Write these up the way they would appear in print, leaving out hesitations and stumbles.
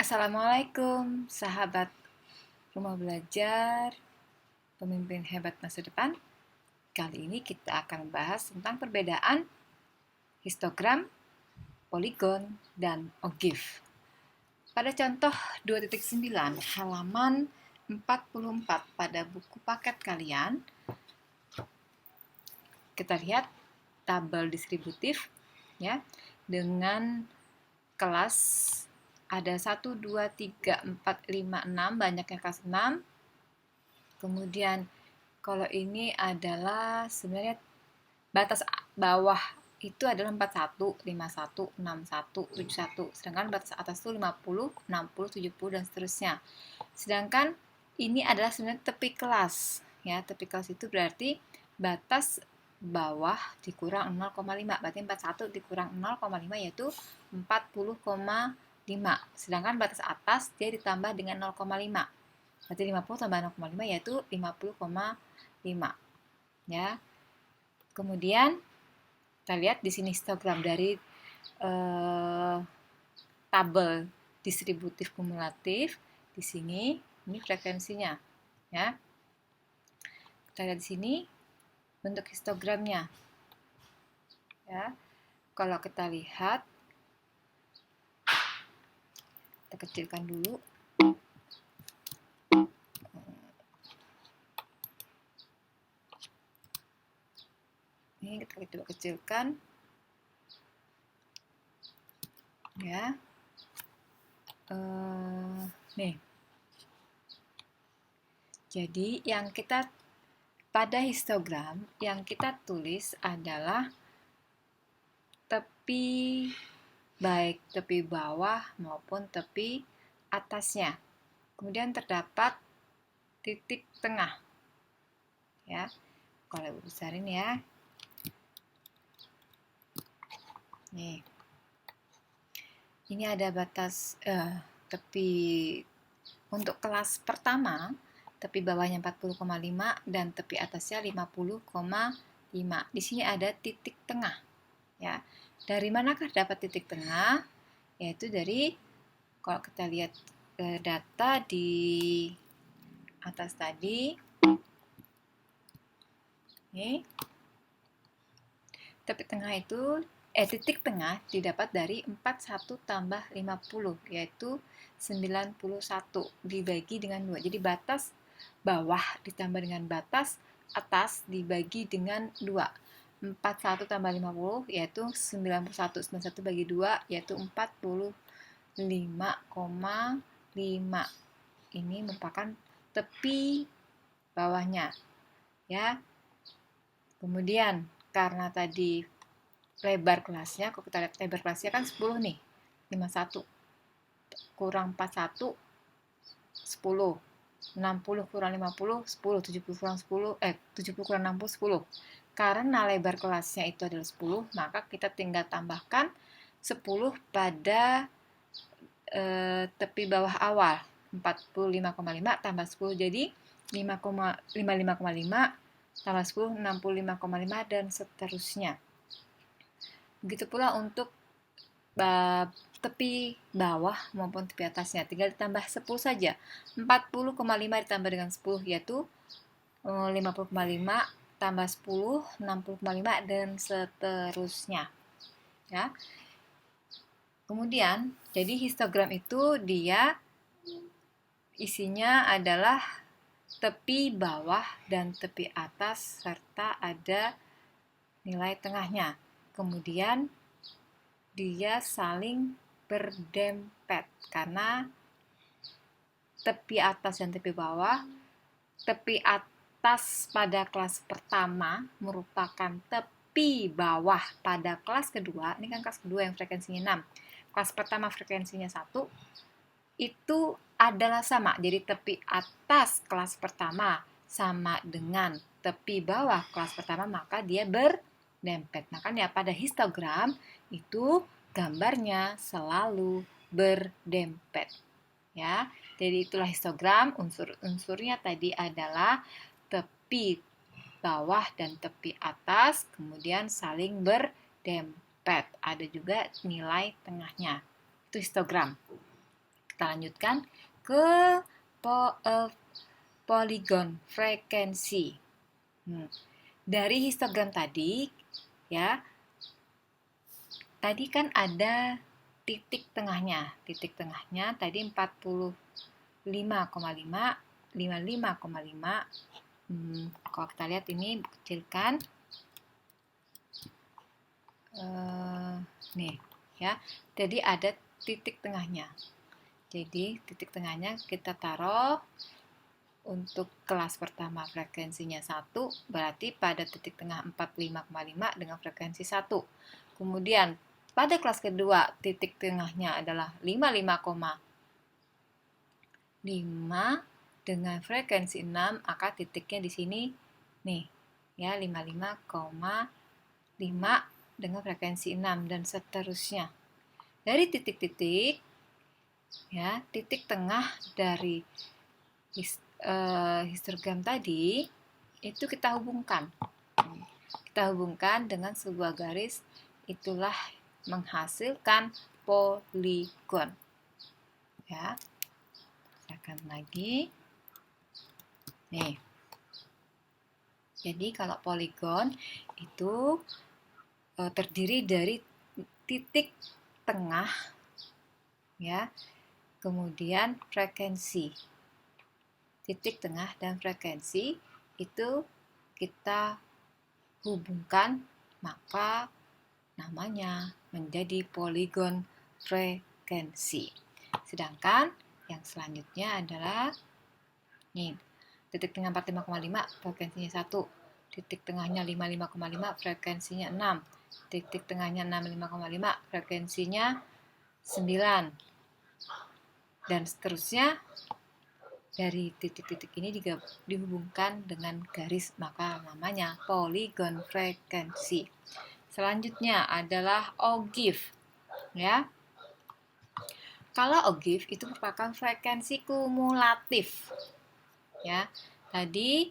Assalamualaikum, sahabat rumah belajar, pemimpin hebat masa depan. Kali ini kita akan membahas tentang perbedaan histogram, poligon, dan ogive. Pada contoh 2.9 halaman 44 pada buku paket kalian, kita lihat tabel distributif ya dengan kelas ada 1, 2, 3, 4, 5, 6, banyaknya kelas 6. Kemudian kalau ini adalah sebenarnya batas bawah itu adalah 41, 51, 61, 71. Sedangkan batas atas itu 50, 60, 70 dan seterusnya. Sedangkan ini adalah sebenarnya tepi kelas. Ya, tepi kelas itu berarti batas bawah dikurang 0,5. Berarti 41 dikurang 0,5 yaitu 40,5. Sedangkan batas atas dia ditambah dengan 0,5. Berarti 50 tambah 0,5 yaitu 50,5. Ya. Kemudian kita lihat di sini histogram dari tabel distributif kumulatif. Di sini ini frekuensinya, ya. Kita lihat di sini bentuk histogramnya. Ya. Kalau kita lihat, kita kecilkan dulu. Ini kita coba kecilkan. Ya. Nih. Jadi yang kita pada histogram yang kita tulis adalah tepi baik tepi bawah maupun tepi atasnya. Kemudian terdapat titik tengah. Ya. Kalau Ibu besarin ya. Nih. Ini ada batas tepi untuk kelas pertama, tepi bawahnya 40,5 dan tepi atasnya 50,5. Di sini ada titik tengah. Ya. Dari manakah dapat titik tengah? Yaitu dari kalau kita lihat data di atas tadi. Nih. Tepi tengah itu titik tengah didapat dari 41 tambah 50 yaitu 91 dibagi dengan 2. Jadi batas bawah ditambah dengan batas atas dibagi dengan 2. 41 tambah 50 yaitu 91. 91 bagi 2 yaitu 45,5. Ini merupakan tepi bawahnya. Ya. Kemudian karena tadi lebar kelasnya, kalau kita lihat lebar kelasnya kan 10 nih. 51 kurang 41, 10. 60 kurang 50, 10. 70 kurang 10, 70 kurang 60, 10. Karena lebar kelasnya itu adalah 10, maka kita tinggal tambahkan 10 pada tepi bawah awal. 45,5 tambah 10 jadi 55,5 tambah 10, 65,5 dan seterusnya. Begitu pula untuk tepi bawah maupun tepi atasnya. Tinggal ditambah 10 saja. 40,5 ditambah dengan 10 yaitu 50,5 tambah 10, 60,5 dan seterusnya. Ya. Kemudian, jadi histogram itu dia isinya adalah tepi bawah dan tepi atas serta ada nilai tengahnya. Kemudian dia saling berdempet karena tepi atas dan tepi bawah. Tepi atas pada kelas pertama merupakan tepi bawah pada kelas kedua. Ini kan kelas kedua yang frekuensinya 6. Kelas pertama frekuensinya 1. Itu adalah sama. Jadi tepi atas kelas pertama sama dengan tepi bawah kelas pertama, maka dia berdempet. Makanya pada histogram itu gambarnya selalu berdempet. Ya. Jadi itulah histogram. Unsur-unsurnya tadi adalah tepi bawah dan tepi atas, kemudian saling berdempet. Ada juga nilai tengahnya. Itu histogram. Kita Kita lanjutkan ke poligon frekuensi. Dari histogram tadi, ya, tadi kan ada titik tengahnya. Titik tengahnya tadi 45,5, 55,5. Kalau kita lihat ini kecilkan. Nih, ya. Jadi ada titik tengahnya. Jadi titik tengahnya kita taruh untuk kelas pertama frekuensinya 1, berarti pada titik tengah 45,5 dengan frekuensi 1. Kemudian pada kelas kedua titik tengahnya adalah 55,5 dengan frekuensi 6, maka titiknya di sini nih, ya, 55,5 dengan frekuensi 6 dan seterusnya. Dari titik-titik, ya, titik tengah dari histogram tadi itu kita hubungkan. Kita hubungkan dengan sebuah garis, itulah menghasilkan poligon. Ya. Silakan lagi. Nih. Jadi kalau poligon itu terdiri dari titik tengah, ya, kemudian frekuensi. Titik tengah dan frekuensi itu kita hubungkan, maka namanya menjadi poligon frekuensi. Sedangkan yang selanjutnya adalah nih, titik tengah 45,5 frekuensinya 1, titik tengahnya 55,5 frekuensinya 6, titik tengahnya 65,5 frekuensinya 9, dan seterusnya. Dari titik-titik ini dihubungkan dengan garis, maka namanya poligon frekuensi. Selanjutnya adalah ogive, ya. Kalau ogive itu merupakan frekuensi kumulatif, ya. Tadi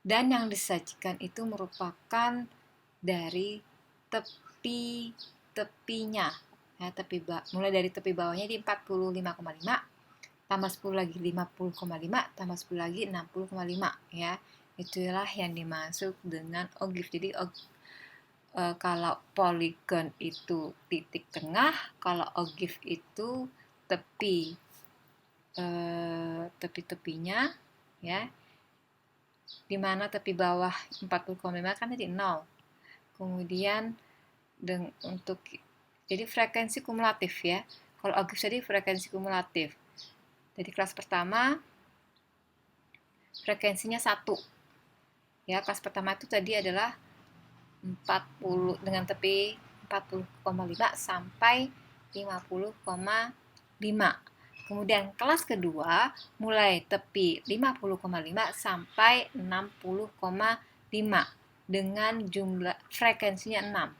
dan yang disajikan itu merupakan dari tepinya, ya, mulai dari tepi bawahnya di 45,5, tambah 10 lagi 50,5, tambah 10 lagi 60,5, ya. Itulah yang dimaksud dengan ogive. Jadi kalau poligon itu titik tengah, kalau ogive itu tepi-tepinya, ya. Di mana tepi bawah 40,5 kan tadi 0. Kemudian jadi frekuensi kumulatif, ya. Kalau ogive tadi frekuensi kumulatif. Jadi kelas pertama frekuensinya 1. Ya, kelas pertama itu tadi adalah 40 dengan tepi 40,5 sampai 50,5. Kemudian kelas kedua mulai tepi 50,5 sampai 60,5 dengan jumlah frekuensinya 6.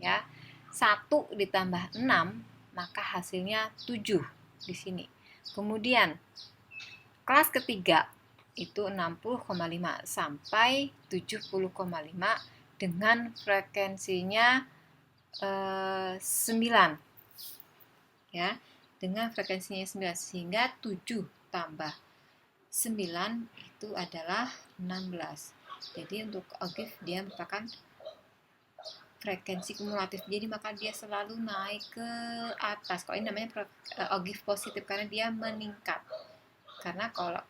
Ya. 1 ditambah 6 maka hasilnya 7 di sini. Kemudian kelas ketiga itu 60,5 sampai 70,5 dengan frekuensinya 9. Ya, dengan frekuensinya 9 sehingga 7 tambah 9 itu adalah 16. Jadi untuk ogive dia merupakan frekuensi kumulatif, jadi maka dia selalu naik ke atas. Kalau ini namanya ogive positif karena dia meningkat. Karena kalau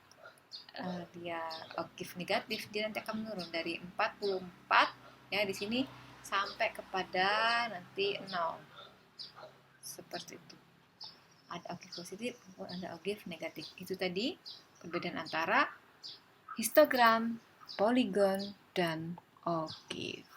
dia ogive negatif, dia nanti akan menurun dari 44, ya, di sini sampai kepada nanti 0. Seperti itu. Ada ogive positif maupun ada ogive negatif. Itu tadi perbedaan antara histogram, poligon, dan ogive.